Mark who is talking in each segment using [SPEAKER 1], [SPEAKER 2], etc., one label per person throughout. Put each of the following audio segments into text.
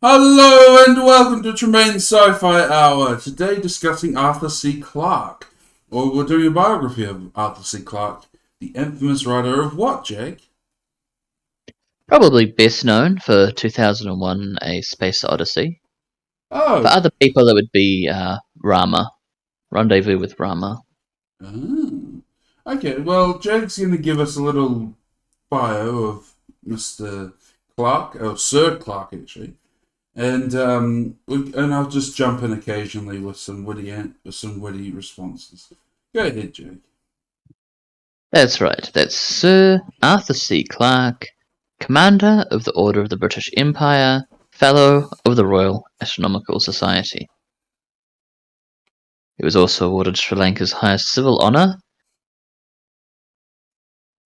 [SPEAKER 1] Hello and welcome to Tremaine's Sci-Fi Hour. Today discussing Arthur C Clarke. Or we're doing a biography of Arthur C Clarke, the infamous writer of what, Jake?
[SPEAKER 2] Probably best known for 2001 A Space Odyssey. For
[SPEAKER 1] Oh.
[SPEAKER 2] other people, it would be Rama. Rendezvous with Rama.
[SPEAKER 1] Oh. Okay, well, Jake's going to give us a little bio of Mr. Clarke, or Sir Clarke, actually. And I'll just jump in occasionally with some witty responses. Go ahead, Jake.
[SPEAKER 2] That's right. That's Sir Arthur C Clarke, Commander of the Order of the British Empire, Fellow of the Royal Astronomical Society. He was also awarded Sri Lanka's highest civil honour,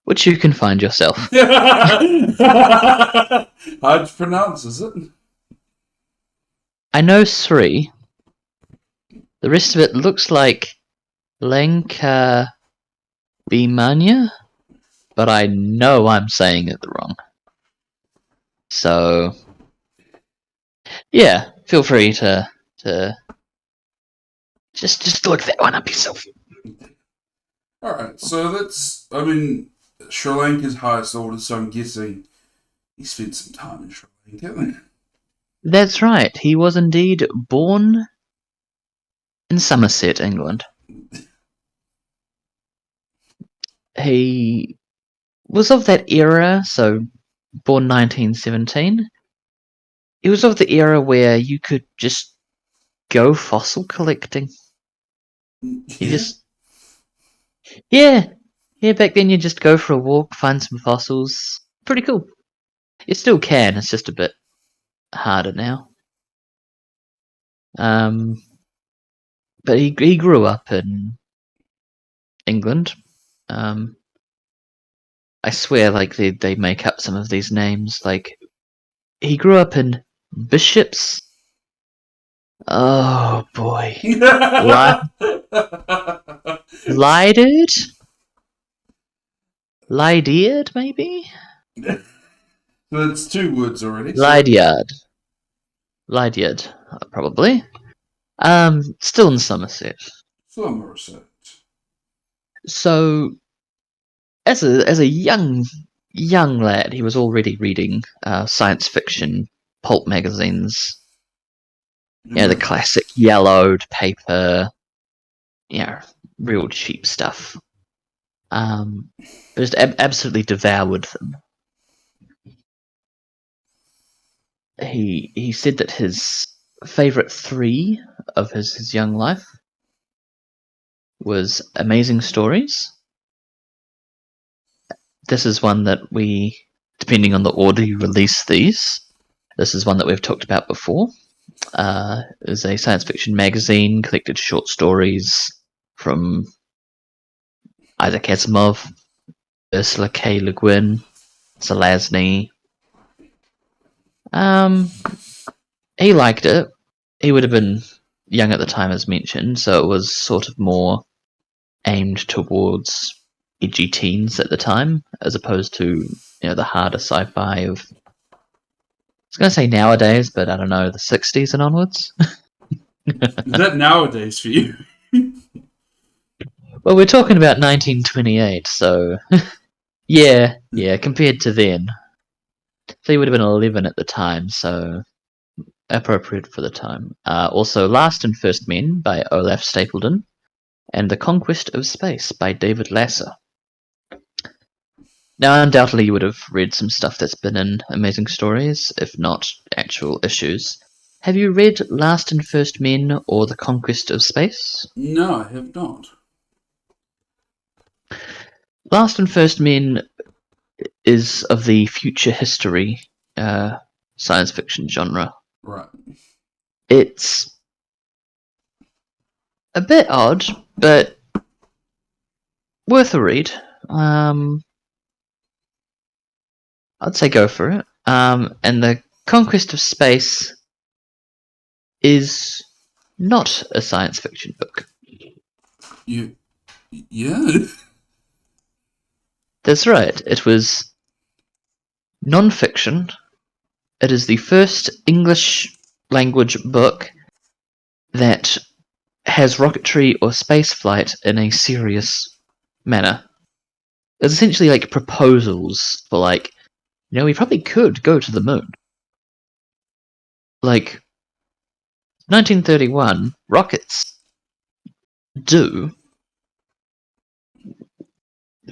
[SPEAKER 2] which you can find yourself.
[SPEAKER 1] Hard to pronounce, is it?
[SPEAKER 2] I know Sri. The rest of it looks like Lanka Bimanya, but I know I'm saying it wrong. So, yeah, feel free to just look that one up yourself.
[SPEAKER 1] Alright, so Sri Lanka's highest order, so I'm guessing he spent some time in Sri Lanka.
[SPEAKER 2] That's right. He was indeed born in Somerset, England. He was of that era, so born 1917. He was of the era where you could just go fossil collecting. You just yeah, back then you just go for a walk, find some fossils. Pretty cool. You still can. It's just a bit harder now. But he grew up in England. I swear, like they make up some of these names. Like he grew up in Bishops. Oh boy, Lydeard, Lydeard maybe.
[SPEAKER 1] That's two words already.
[SPEAKER 2] Lydeard, Lydeard, probably. Still in Somerset.
[SPEAKER 1] Somerset.
[SPEAKER 2] So as a young lad, he was already reading science fiction pulp magazines. You know, the classic yellowed paper, real cheap stuff. Just absolutely devoured them. He said that his favorite three of his young life was Amazing Stories. This is one that we, depending on the order you release these, this is one that we've talked about before. It was a science fiction magazine, collected short stories from Isaac Asimov, Ursula K. Le Guin, Zelazny. He liked it. He would have been young at the time, as mentioned, so it was sort of more aimed towards edgy teens at the time, as opposed to the harder sci-fi of. I was going to say nowadays, but I don't know, the 60s and onwards.
[SPEAKER 1] Is that nowadays for you?
[SPEAKER 2] Well, we're talking about 1928, so yeah, compared to then. So he would have been 11 at the time, so appropriate for the time. Also, Last and First Men by Olaf Stapledon, and The Conquest of Space by David Lasser. Now, undoubtedly, you would have read some stuff that's been in Amazing Stories, if not actual issues. Have you read Last and First Men or The Conquest of Space?
[SPEAKER 1] No, I have not.
[SPEAKER 2] Last and First Men is of the future history science fiction genre.
[SPEAKER 1] Right.
[SPEAKER 2] It's a bit odd, but worth a read. I'd say go for it. And The Conquest of Space is not a science fiction book.
[SPEAKER 1] Yeah.
[SPEAKER 2] That's right. It was non-fiction. It is the first English language book that has rocketry or spaceflight in a serious manner. It's essentially like proposals for like, we probably could go to the moon. Like, 1931, rockets do.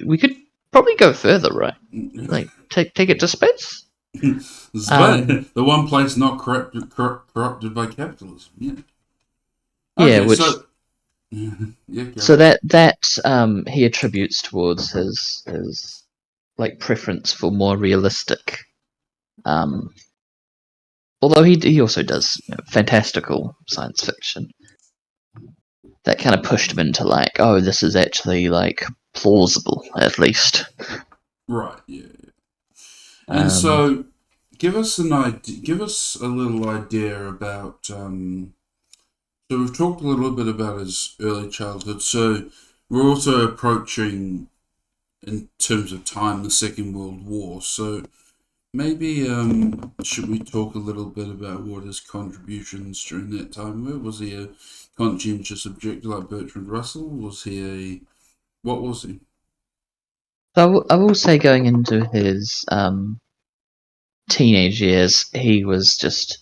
[SPEAKER 2] We could probably go further, right? Like, take it to space?
[SPEAKER 1] The one place not corrupted by capitalism. Yeah.
[SPEAKER 2] Yeah,
[SPEAKER 1] Okay,
[SPEAKER 2] which so that he attributes towards his like preference for more realistic. Although he also does fantastical science fiction. That kind of pushed him into like, oh, this is actually like plausible at least.
[SPEAKER 1] Right. Yeah. And so, give us an idea. Give us a little idea about. So we've talked a little bit about his early childhood. So we're also approaching, in terms of time, the Second World War. So maybe should we talk a little bit about what his contributions during that time were? Was he a conscientious objector like Bertrand Russell? Was he what was he?
[SPEAKER 2] So I will say, going into his teenage years, he was just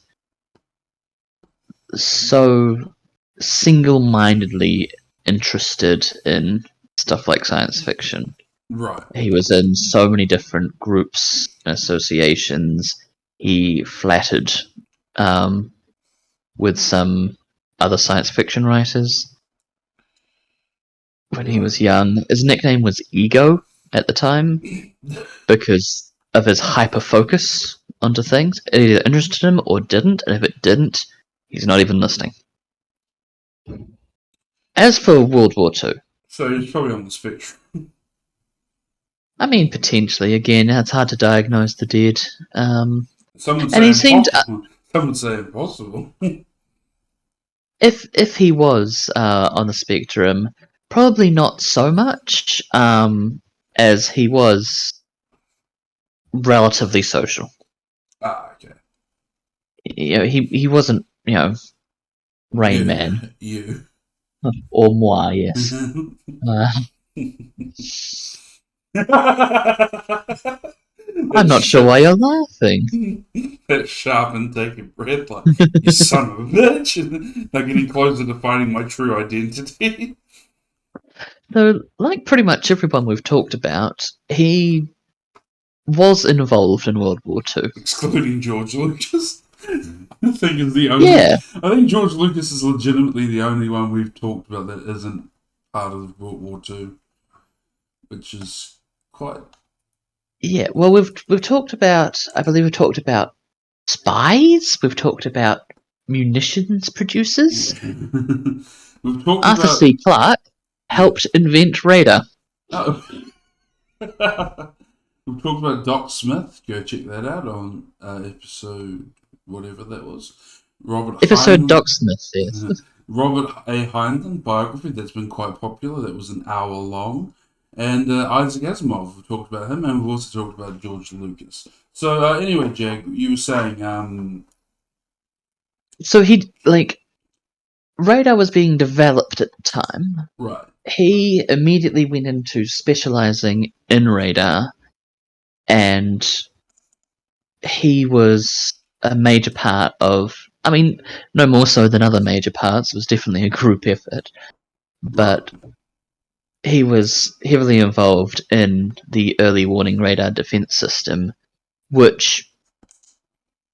[SPEAKER 2] so single-mindedly interested in stuff like science fiction.
[SPEAKER 1] Right.
[SPEAKER 2] He was in so many different groups and associations. He flattered with some other science fiction writers when he was young. His nickname was Ego at the time because of his hyper focus onto things. It either interested him or didn't, and if it didn't, he's not even listening. As for World War II,
[SPEAKER 1] So he's probably on the spectrum.
[SPEAKER 2] I mean, potentially. Again, it's hard to diagnose the dead.
[SPEAKER 1] Some would
[SPEAKER 2] And
[SPEAKER 1] say
[SPEAKER 2] he seemed,
[SPEAKER 1] impossible. Some would say impossible.
[SPEAKER 2] if he was on the spectrum, probably not so much, as he was relatively social.
[SPEAKER 1] Okay.
[SPEAKER 2] He wasn't, Rain Man.
[SPEAKER 1] You.
[SPEAKER 2] Or moi, yes. I'm not sure why you're laughing.
[SPEAKER 1] That sharp intake of breath, like, you son of a bitch. They're getting closer to finding my true identity.
[SPEAKER 2] So, like pretty much everyone we've talked about, he was involved in World War II.
[SPEAKER 1] Excluding George Lucas. I think is the only.
[SPEAKER 2] Yeah.
[SPEAKER 1] I think George Lucas is legitimately the only one we've talked about that isn't part of World War II, which is quite.
[SPEAKER 2] Yeah, well, we've talked about, I believe we've talked about spies. We've talked about munitions producers.
[SPEAKER 1] We've talked
[SPEAKER 2] Arthur
[SPEAKER 1] about.
[SPEAKER 2] C Clarke helped invent radar.
[SPEAKER 1] Oh. We've talked about Doc Smith. Go check that out on episode whatever that was.
[SPEAKER 2] Episode Doc Smith, yes.
[SPEAKER 1] Robert A. Heinlein, Biography, that's been quite popular. That was an hour long. And Isaac Asimov, we talked about him, and we've also talked about George Lucas. So anyway, Jag, you were saying...
[SPEAKER 2] So radar was being developed at the time.
[SPEAKER 1] Right.
[SPEAKER 2] He immediately went into specializing in radar, and he was a major part of, I mean, no more so than other major parts, it was definitely a group effort, but he was heavily involved in the early warning radar defense system, which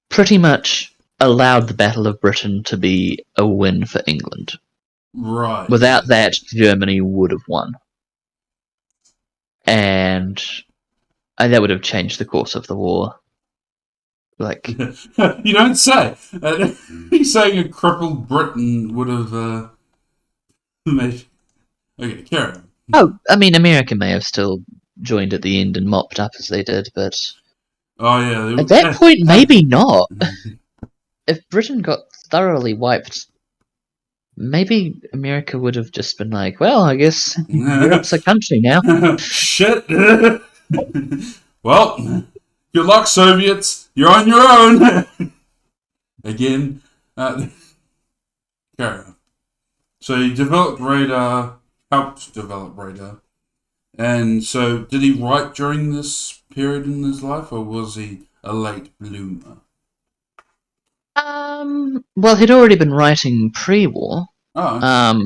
[SPEAKER 2] pretty much allowed the Battle of Britain to be a win for England.
[SPEAKER 1] Right.
[SPEAKER 2] Without that, Germany would have won. And that would have changed the course of the war. Like,
[SPEAKER 1] you don't say. He's saying a crippled Britain would have made. Okay, carry on.
[SPEAKER 2] oh, I mean, America may have still joined at the end and mopped up as they did, but
[SPEAKER 1] Oh yeah.
[SPEAKER 2] at that point, maybe not. If Britain got thoroughly wiped, maybe America would have just been like, well, I guess Europe's a country now.
[SPEAKER 1] Shit. Well, Good luck, Soviets. You're on your own. Again. Carry on. So he developed radar, helped develop radar. And so did he write during this period in his life, or was he a late bloomer?
[SPEAKER 2] Well, he'd already been writing pre-war.
[SPEAKER 1] Oh.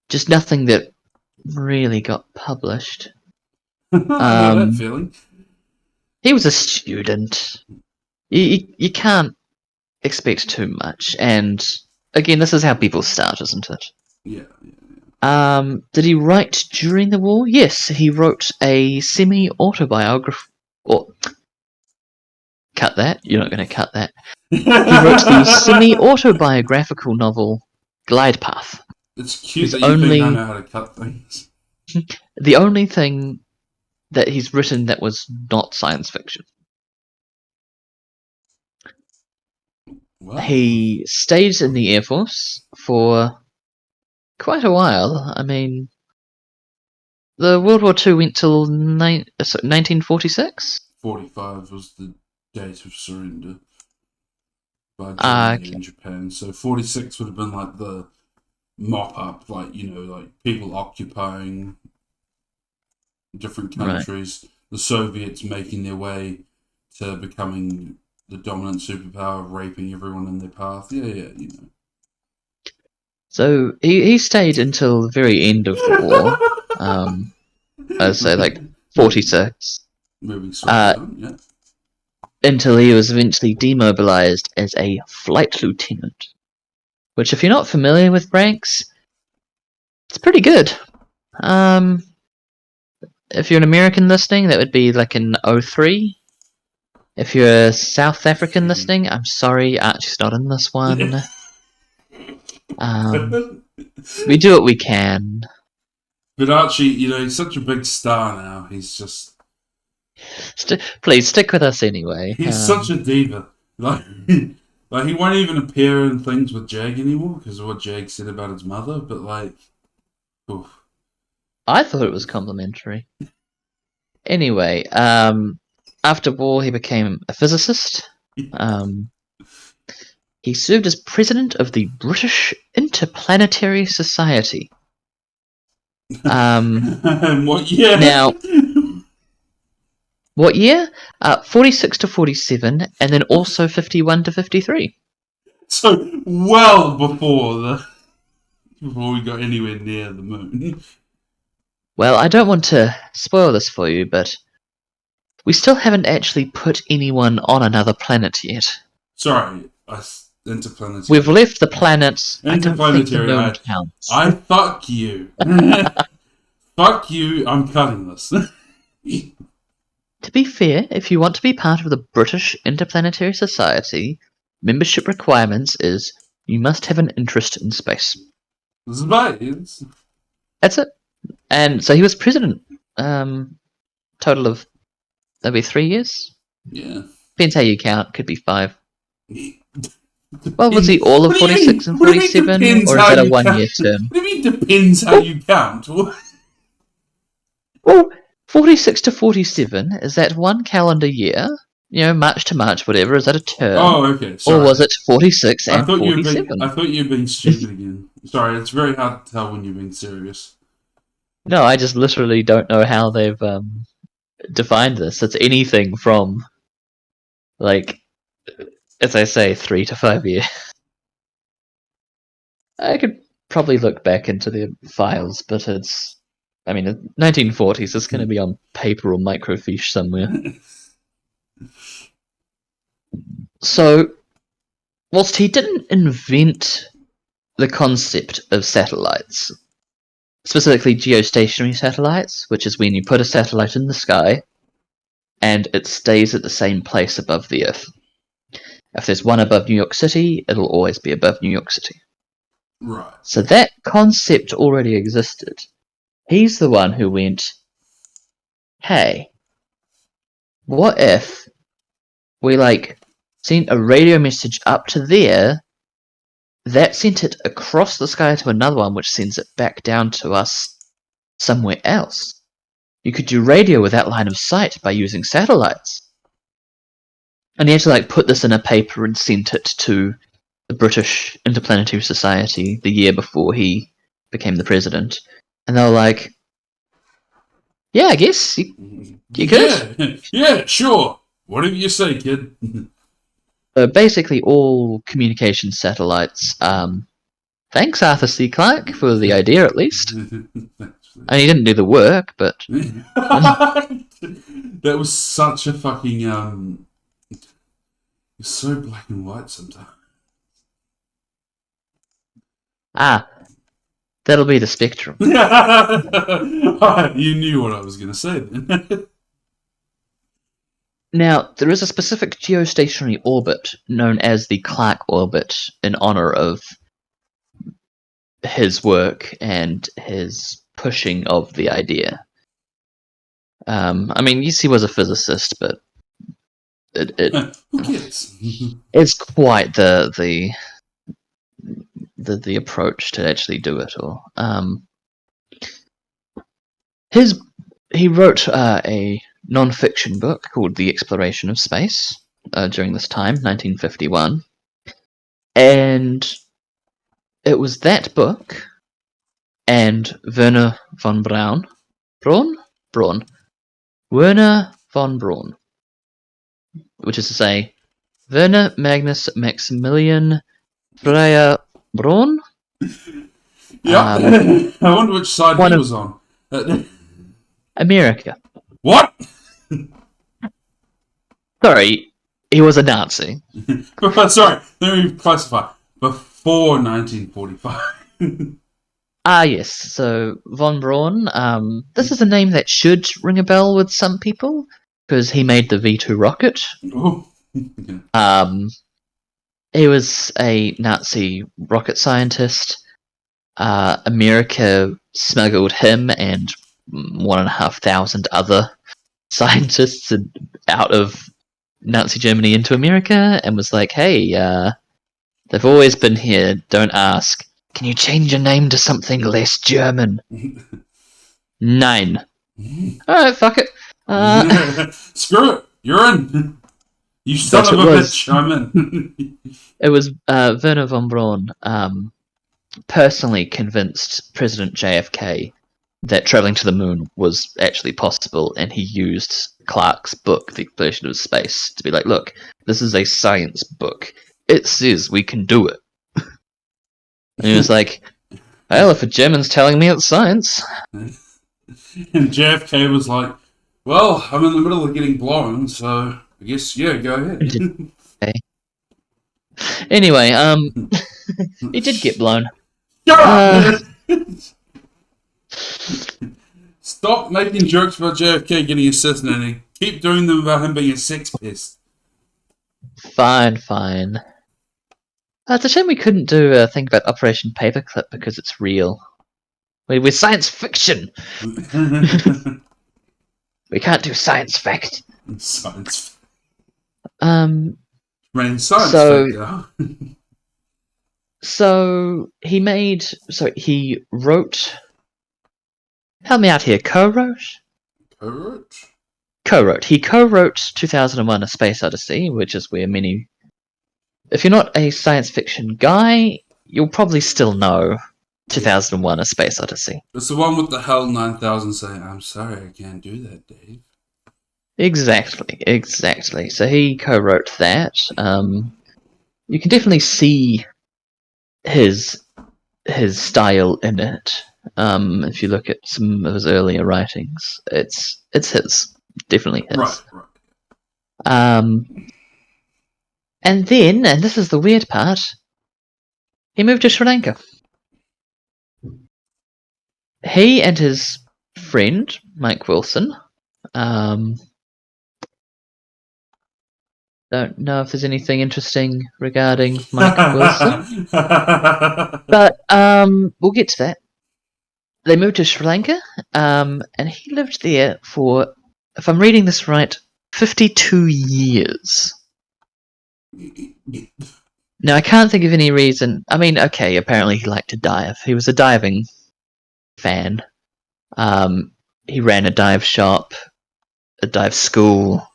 [SPEAKER 2] Just nothing that really got published.
[SPEAKER 1] I know that feeling.
[SPEAKER 2] He was a student. You can't expect too much, and again, this is how people start, isn't it?
[SPEAKER 1] Yeah.
[SPEAKER 2] Did he write during the war? Yes, he wrote a semi-autobiography. Cut that. You're not going to cut that. He wrote the semi-autobiographical novel Glide Path.
[SPEAKER 1] It's cute that you think I know how to cut things.
[SPEAKER 2] The only thing that he's written that was not science fiction.
[SPEAKER 1] Wow.
[SPEAKER 2] He stayed in the Air Force for quite a while. I mean, the World War II went till 1946?
[SPEAKER 1] 45 was the date of surrender by Germany and Japan. So 46 would have been like the mop-up, like people occupying different countries. Right. The Soviets making their way to becoming the dominant superpower, raping everyone in their path. Yeah.
[SPEAKER 2] So he stayed until the very end of the war. I'd say like 46.
[SPEAKER 1] Moving on, yeah.
[SPEAKER 2] Until he was eventually demobilized as a flight lieutenant. Which, if you're not familiar with ranks, it's pretty good. If you're an American listening, that would be like an 03. If you're a South African listening, I'm sorry, Archie's not in this one. We do what we can.
[SPEAKER 1] But Archie, he's such a big star now. He's just...
[SPEAKER 2] Please, stick with us anyway.
[SPEAKER 1] He's such a diva. Like he won't even appear in things with Jag anymore because of what Jag said about his mother, but oof.
[SPEAKER 2] I thought it was complimentary. Anyway, after war, he became a physicist. He served as president of the British Interplanetary Society.
[SPEAKER 1] What year?
[SPEAKER 2] Now, what year? 46 to 47, and then also 51 to 53.
[SPEAKER 1] So, well before we got anywhere near the moon.
[SPEAKER 2] Well, I don't want to spoil this for you, but we still haven't actually put anyone on another planet yet.
[SPEAKER 1] Sorry, interplanetary.
[SPEAKER 2] We've left the planets.
[SPEAKER 1] Interplanetary.
[SPEAKER 2] I don't think the moon counts.
[SPEAKER 1] Fuck you. Fuck you. I'm cutting this.
[SPEAKER 2] To be fair, if you want to be part of the British Interplanetary Society, membership requirements is you must have an interest in space.
[SPEAKER 1] Space?
[SPEAKER 2] That's it. And so he was president. Total of maybe 3 years?
[SPEAKER 1] Yeah.
[SPEAKER 2] Depends how you count. Could be 5. Well, was he all of 46 and 47? Or is that a 1 year term?
[SPEAKER 1] What do you mean depends how you count?
[SPEAKER 2] Well, 46 to 47, is that 1 calendar year? March to March, whatever. Is that a term?
[SPEAKER 1] Oh, okay. Sorry.
[SPEAKER 2] Or was it 46 and 47?
[SPEAKER 1] I thought you were being stupid again. Sorry, it's very hard to tell when you're being serious.
[SPEAKER 2] No, I just literally don't know how they've defined this. It's anything from, as I say, 3 to 5 years. I could probably look back into the files, but it's... 1940s, it's going to be on paper or microfiche somewhere. So, whilst he didn't invent the concept of satellites, specifically geostationary satellites, which is when you put a satellite in the sky and it stays at the same place above the Earth. If there's one above New York City, it'll always be above New York City.
[SPEAKER 1] Right.
[SPEAKER 2] So that concept already existed. He's the one who went, hey, what if we sent a radio message up to there, that sent it across the sky to another one, which sends it back down to us somewhere else. You could do radio without line of sight by using satellites. And he had to like put this in a paper and sent it to the British Interplanetary Society the year before he became the president. And they were like, yeah, I guess you could.
[SPEAKER 1] Yeah, sure. Whatever you say, kid.
[SPEAKER 2] So basically all communication satellites. Thanks, Arthur C Clarke, for the idea at least. And he didn't do the work, but...
[SPEAKER 1] That was such a fucking... It's so black and white sometimes.
[SPEAKER 2] That'll be the spectrum.
[SPEAKER 1] You knew what I was going to say then.
[SPEAKER 2] Now, there is a specific geostationary orbit known as the Clarke orbit in honor of his work and his pushing of the idea. I mean, yes, he was a physicist, but
[SPEAKER 1] who cares?
[SPEAKER 2] it's quite the approach to actually do it all. He wrote a non-fiction book called The Exploration of Space during this time, 1951, and it was that book and Werner von Braun, which is to say, Werner Magnus Maximilian Freya Braun.
[SPEAKER 1] Yeah, I wonder which side he was on.
[SPEAKER 2] America.
[SPEAKER 1] What?
[SPEAKER 2] Sorry, he was a Nazi.
[SPEAKER 1] Sorry, let me classify. Before 1945.
[SPEAKER 2] Yes. So von Braun. This is a name that should ring a bell with some people because he made the V2 rocket.
[SPEAKER 1] Oh.
[SPEAKER 2] He was a Nazi rocket scientist. America smuggled him and 1,500 other scientists out of Nazi Germany into America and was like, hey, they've always been here, don't ask. Can you change your name to something less German? 9. Alright, fuck it.
[SPEAKER 1] Screw it, you're in. You son of a bitch, I'm in.
[SPEAKER 2] It was Werner von Braun personally convinced President JFK that traveling to the moon was actually possible, and he used Clarke's book, The Exploration of Space, to be like, look, this is a science book. It says we can do it. And he was like, well, if a German's telling me it's science.
[SPEAKER 1] And JFK was like, well, I'm in the middle of getting blown, so I guess, yeah, go ahead.
[SPEAKER 2] Okay. Anyway, he did get blown.
[SPEAKER 1] Stop making jokes about JFK getting assassinated. Keep doing them about him being a sex pest.
[SPEAKER 2] Fine. It's a shame we couldn't do a thing about Operation Paperclip because it's real. We're science fiction. We can't do science fact.
[SPEAKER 1] Science.
[SPEAKER 2] Science
[SPEAKER 1] fact.
[SPEAKER 2] So he wrote. Help me out here. Co-wrote. He co-wrote 2001: A Space Odyssey, which is where many. If you're not a science fiction guy, you'll probably still know 2001: A Space Odyssey.
[SPEAKER 1] It's the one with the HAL 9000 saying, "I'm sorry, I can't do that, Dave."
[SPEAKER 2] Exactly. So he co-wrote that. You can definitely see his style in it. If you look at some of his earlier writings, it's his, definitely his.
[SPEAKER 1] Right.
[SPEAKER 2] And then, and this is the weird part, he moved to Sri Lanka. He and his friend Mike Wilson. Don't know if there's anything interesting regarding Mike Wilson, but we'll get to that. They moved to Sri Lanka, and he lived there for, if I'm reading this right, 52 years. Now, I can't think of any reason. I mean, okay, apparently he liked to dive. He was a diving fan. He ran a dive shop, a dive school.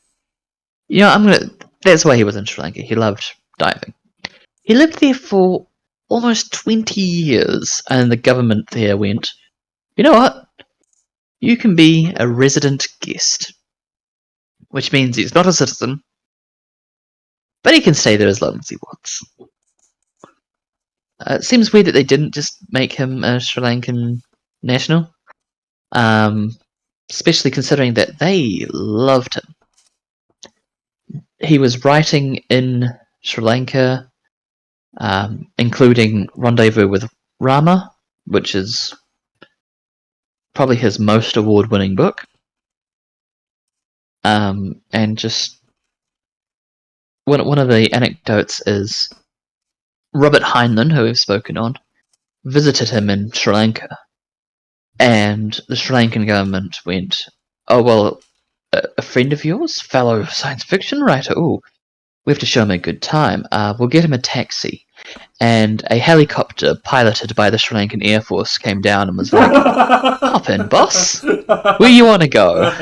[SPEAKER 2] You know, That's why he was in Sri Lanka. He loved diving. He lived there for almost 20 years, and the government there went, you know what? You can be a resident guest, which means he's not a citizen, but he can stay there as long as he wants. It seems weird that they didn't just make him a Sri Lankan national, especially considering that they loved him. He was writing in Sri Lanka, including Rendezvous with Rama, which is probably his most award-winning book. And just one of the anecdotes is Robert Heinlein, who we've spoken on, visited him in Sri Lanka, and the Sri Lankan government went, "Oh well, a friend of yours, fellow science fiction writer. Oh, we have to show him a good time. We'll get him a taxi." And a helicopter piloted by the Sri Lankan Air Force came down and was like, "Hop in, boss. Where you want to go?"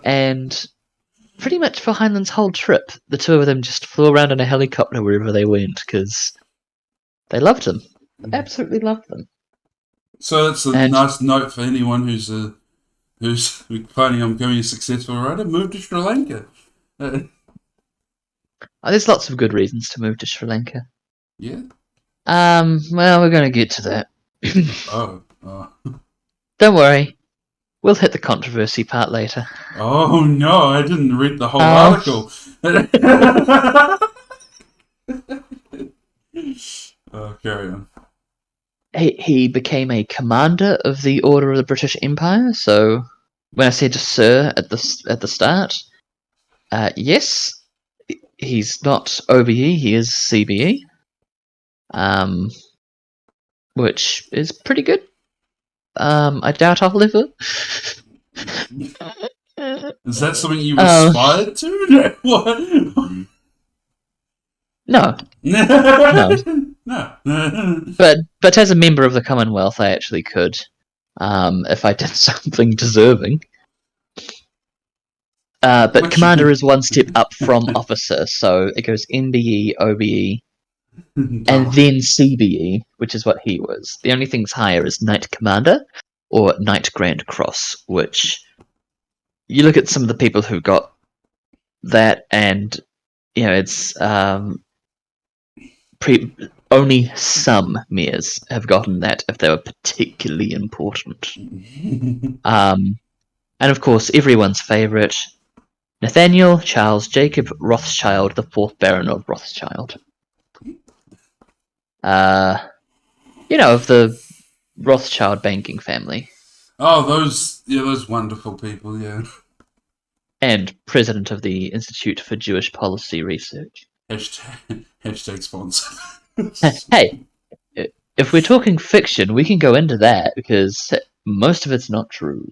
[SPEAKER 2] And pretty much for Heinlein's whole trip, the two of them just flew around in a helicopter wherever they went because they loved him. They absolutely loved them.
[SPEAKER 1] So that's a nice note for anyone who's planning on becoming a successful writer. Move to Sri Lanka.
[SPEAKER 2] There's lots of good reasons to move to Sri Lanka.
[SPEAKER 1] Yeah.
[SPEAKER 2] Well, we're going to get to that.
[SPEAKER 1] Oh.
[SPEAKER 2] Don't worry. We'll hit the controversy part later.
[SPEAKER 1] Oh no, I didn't read the whole article. Carry on.
[SPEAKER 2] He became a commander of the Order of the British Empire. So when I said Sir at the start, yes, he's not OBE. He is CBE, which is pretty good. I doubt I'll live it.
[SPEAKER 1] Is that something you aspired to? What?
[SPEAKER 2] No.
[SPEAKER 1] No.
[SPEAKER 2] But as a member of the Commonwealth, I actually could, if I did something deserving. But Commander is one step up from Officer, so it goes MBE, OBE, and then CBE, which is what he was. The only things higher is Knight Commander or Knight Grand Cross, which you look at some of the people who got that, and it's only some mayors have gotten that if they were particularly important. And of course, everyone's favourite, Nathaniel Charles Jacob Rothschild, the 4th Baron of Rothschild. Of the Rothschild banking family.
[SPEAKER 1] Oh, those wonderful people, yeah.
[SPEAKER 2] And president of the Institute for Jewish Policy Research.
[SPEAKER 1] Hashtag sponsor.
[SPEAKER 2] Hey, if we're talking fiction, we can go into that because most of it's not true.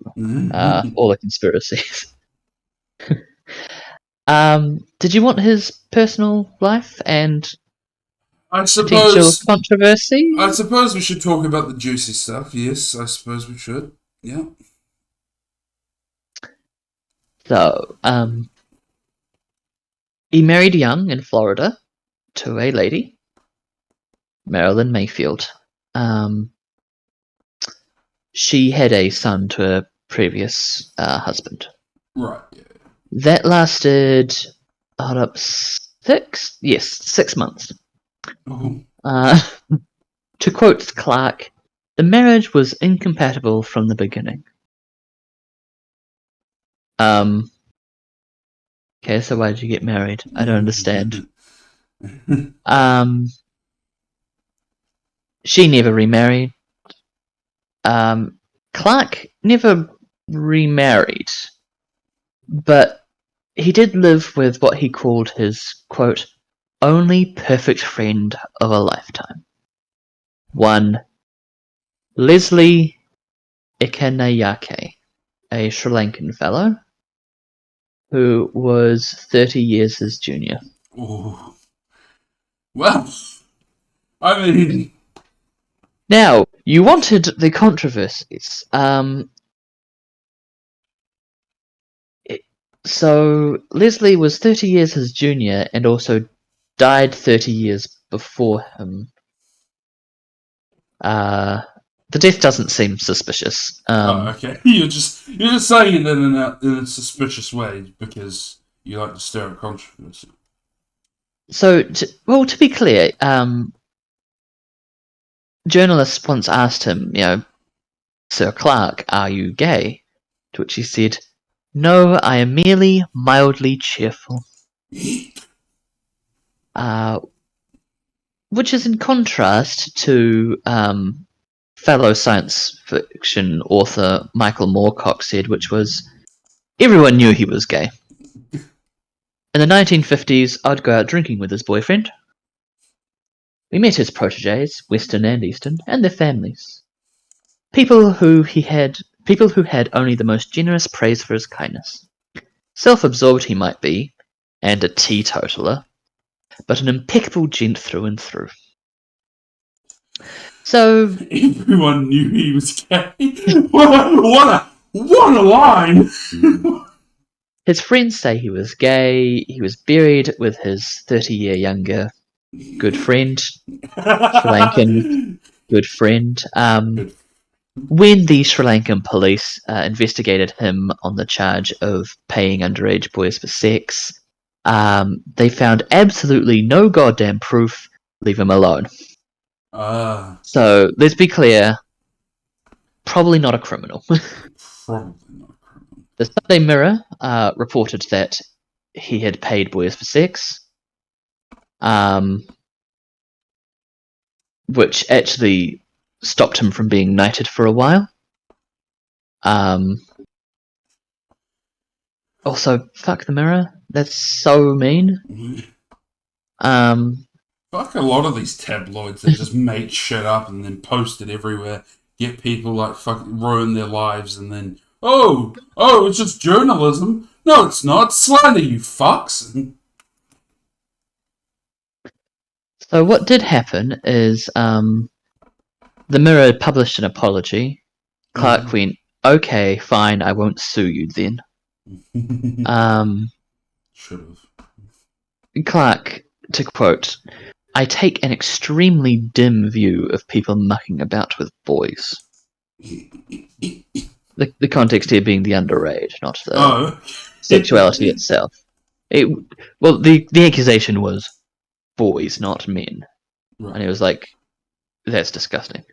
[SPEAKER 2] All the conspiracies. Did you want his personal life and potential controversy?
[SPEAKER 1] I suppose we should talk about the juicy stuff. Yes, I suppose we should. Yeah.
[SPEAKER 2] So, he married young in Florida to a lady, Marilyn Mayfield. She had a son to a previous husband.
[SPEAKER 1] Right. Yeah.
[SPEAKER 2] That lasted 6 months.
[SPEAKER 1] Oh.
[SPEAKER 2] To quote Clarke, the marriage was incompatible from the beginning. Okay, so why did you get married? I don't understand. She never remarried. Clarke never remarried, but he did live with what he called his, quote, only perfect friend of a lifetime. One, Leslie Ikanayake, a Sri Lankan fellow, who was 30 years his junior.
[SPEAKER 1] Oh. Well, I mean...
[SPEAKER 2] Now, you wanted the controversies. So Leslie was 30 years his junior and also died 30 years before him. The death doesn't seem suspicious.
[SPEAKER 1] Oh, okay. You're just saying it in a suspicious way because you like to stir up controversy.
[SPEAKER 2] So, to be clear, journalists once asked him, Sir Clarke, are you gay? To which he said, no, I am merely mildly cheerful. Which is in contrast to fellow science fiction author Michael Moorcock said, which was, everyone knew he was gay. In the 1950s, I'd go out drinking with his boyfriend. We met his protégés, Western and Eastern, and their families. People who had only the most generous praise for his kindness. Self-absorbed he might be, and a teetotaler, but an impeccable gent through and through. So
[SPEAKER 1] everyone knew he was gay. What a line!
[SPEAKER 2] His friends say he was gay. He was buried with his 30-year younger good friend, Sri Lankan good friend. When the Sri Lankan police investigated him on the charge of paying underage boys for sex, they found absolutely no goddamn proof. Leave him alone. So let's be clear. Probably not a criminal.
[SPEAKER 1] Probably not a criminal.
[SPEAKER 2] The Sunday Mirror reported that he had paid boys for sex, which actually stopped him from being knighted for a while. Also, fuck the Mirror. That's so mean.
[SPEAKER 1] Fuck a lot of these tabloids that just make shit up and then post it everywhere. Get people like fucking ruin their lives and then it's just journalism. No, it's not. Slander, you fucks.
[SPEAKER 2] So what did happen is the Mirror published an apology. Clarke went, okay, fine, I won't sue you then.
[SPEAKER 1] Should have.
[SPEAKER 2] Clarke, to quote, I take an extremely dim view of people mucking about with boys. The context here being the underage, not the sexuality itself. The accusation was boys, not men. Right. And it was like, that's disgusting.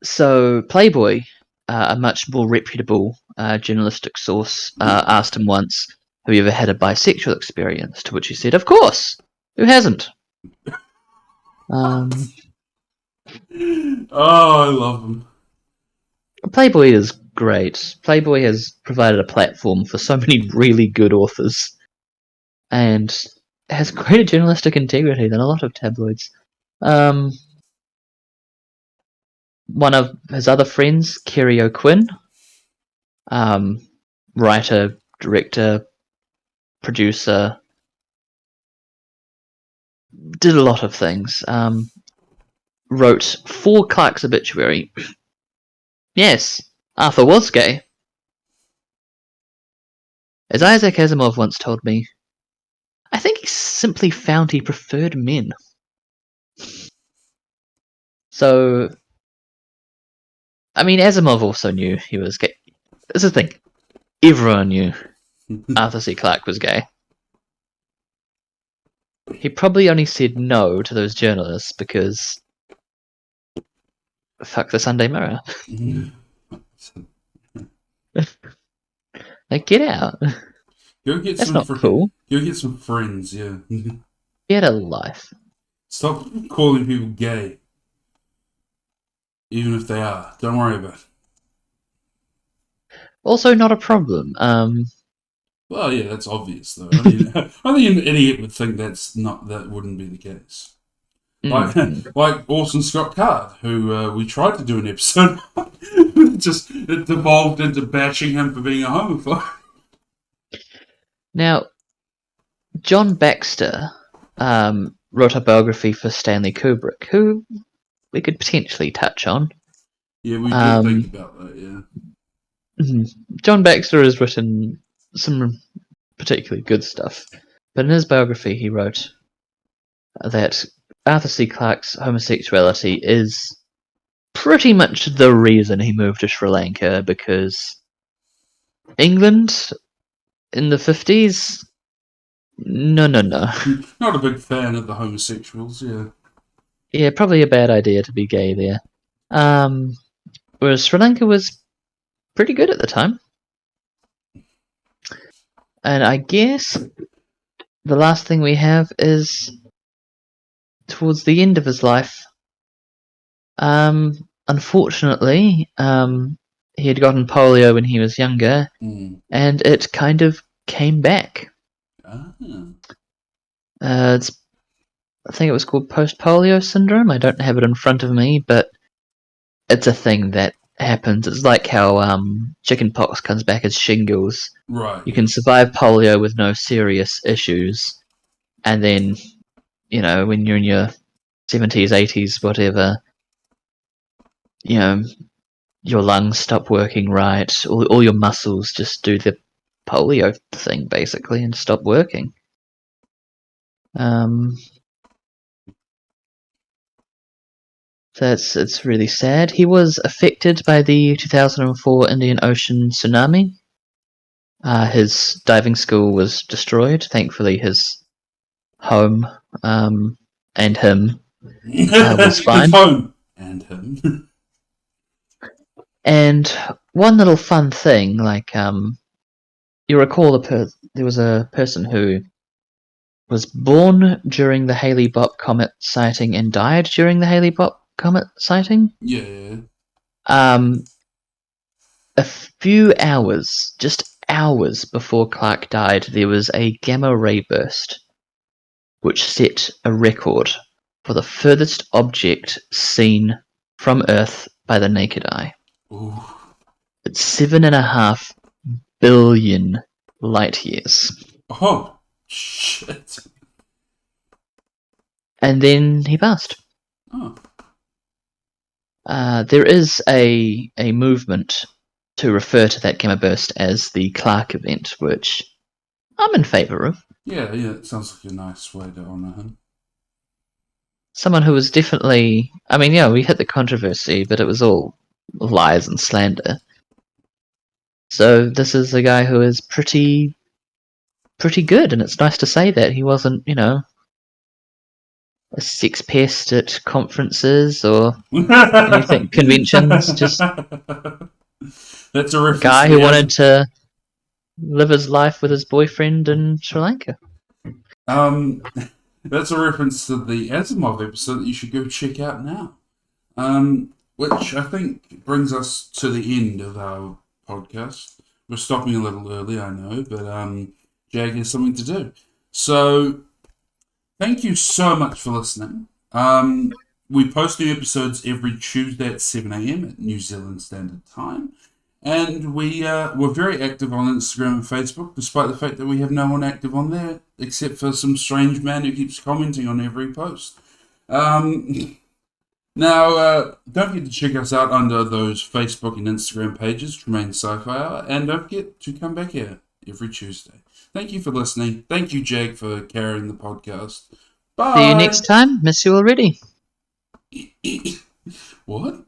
[SPEAKER 2] So Playboy, a much more reputable journalistic source, asked him once, have you ever had a bisexual experience? To which he said, of course! Who hasn't?
[SPEAKER 1] I love him.
[SPEAKER 2] Playboy is great. Playboy has provided a platform for so many really good authors and has greater journalistic integrity than a lot of tabloids. One of his other friends, Kerry O'Quinn, writer, director, producer, did a lot of things. Wrote for Clarke's obituary. Yes, Arthur was gay. As Isaac Asimov once told me, I think he simply found he preferred men. So, I mean, Asimov also knew he was gay. That's the thing. Everyone knew Arthur C Clarke was gay. He probably only said no to those journalists because fuck the Sunday Mirror. Like, get out.
[SPEAKER 1] Go get
[SPEAKER 2] That's
[SPEAKER 1] some
[SPEAKER 2] not cool.
[SPEAKER 1] Go get some friends, yeah.
[SPEAKER 2] Get a life.
[SPEAKER 1] Stop calling people gay. Even if they are. Don't worry about it.
[SPEAKER 2] Also not a problem.
[SPEAKER 1] Well, yeah, that's obvious though. I mean, only an idiot would think that wouldn't be the case. Like Orson Scott Card, who we tried to do an episode, it devolved into bashing him for being a homophobe.
[SPEAKER 2] Now, John Baxter wrote a biography for Stanley Kubrick, who we could potentially touch on.
[SPEAKER 1] Yeah, we did
[SPEAKER 2] Um,
[SPEAKER 1] think about that, yeah.
[SPEAKER 2] John Baxter has written some particularly good stuff, but in his biography he wrote that Arthur C Clarke's homosexuality is pretty much the reason he moved to Sri Lanka, because England in the 50s, no.
[SPEAKER 1] Not a big fan of the homosexuals, yeah.
[SPEAKER 2] Yeah, probably a bad idea to be gay there. Whereas Sri Lanka was pretty good at the time. And I guess the last thing we have is towards the end of his life. Unfortunately, he had gotten polio when he was younger, and it kind of came back.
[SPEAKER 1] Ah.
[SPEAKER 2] I think it was called post-polio syndrome. I don't have it in front of me, but it's a thing that happens. It's like how chickenpox comes back as shingles.
[SPEAKER 1] Right,
[SPEAKER 2] You
[SPEAKER 1] yeah.
[SPEAKER 2] can survive polio with no serious issues, and then, when you're in your 70s, 80s, whatever, your lungs stop working right, all your muscles just do the polio thing, basically, and stop working. It's really sad. He was affected by the 2004 Indian Ocean tsunami. His diving school was destroyed. Thankfully, his home and him was
[SPEAKER 1] His
[SPEAKER 2] fine.
[SPEAKER 1] home and him.
[SPEAKER 2] And one little fun thing, like you recall there was a person who was born during the Halley-Bopp comet sighting and died during the Halley-Bopp comet sighting.
[SPEAKER 1] Yeah.
[SPEAKER 2] A few hours, just hours before Clarke died, there was a gamma ray burst, which set a record for the furthest object seen from Earth by the naked eye.
[SPEAKER 1] Ooh.
[SPEAKER 2] It's 7.5 billion light years.
[SPEAKER 1] Oh, shit.
[SPEAKER 2] And then he passed.
[SPEAKER 1] Oh.
[SPEAKER 2] There is a movement to refer to that gamma burst as the Clarke event, which I'm in favour of.
[SPEAKER 1] Yeah, it sounds like a nice way to honour him.
[SPEAKER 2] Someone who was definitely... I mean, yeah, we hit the controversy, but it was all lies and slander. So this is a guy who is pretty good, and it's nice to say that he wasn't, a sex pest at conferences or anything, conventions, just
[SPEAKER 1] That's a
[SPEAKER 2] a
[SPEAKER 1] reference
[SPEAKER 2] guy
[SPEAKER 1] to
[SPEAKER 2] who
[SPEAKER 1] the
[SPEAKER 2] wanted to live his life with his boyfriend in Sri Lanka.
[SPEAKER 1] That's a reference to the Asimov episode that you should go check out now. Which I think brings us to the end of our podcast. We're stopping a little early, I know, but Jag has something to do. So, thank you so much for listening. We post new episodes every Tuesday at 7 a.m. at New Zealand Standard Time. And we're very active on Instagram and Facebook, despite the fact that we have no one active on there, except for some strange man who keeps commenting on every post. Now, don't forget to check us out under those Facebook and Instagram pages, Tremaine Sci-Fi Hour, and don't forget to come back here every Tuesday. Thank you for listening. Thank you, Jag, for carrying the podcast. Bye!
[SPEAKER 2] See you next time. Miss you already.
[SPEAKER 1] What?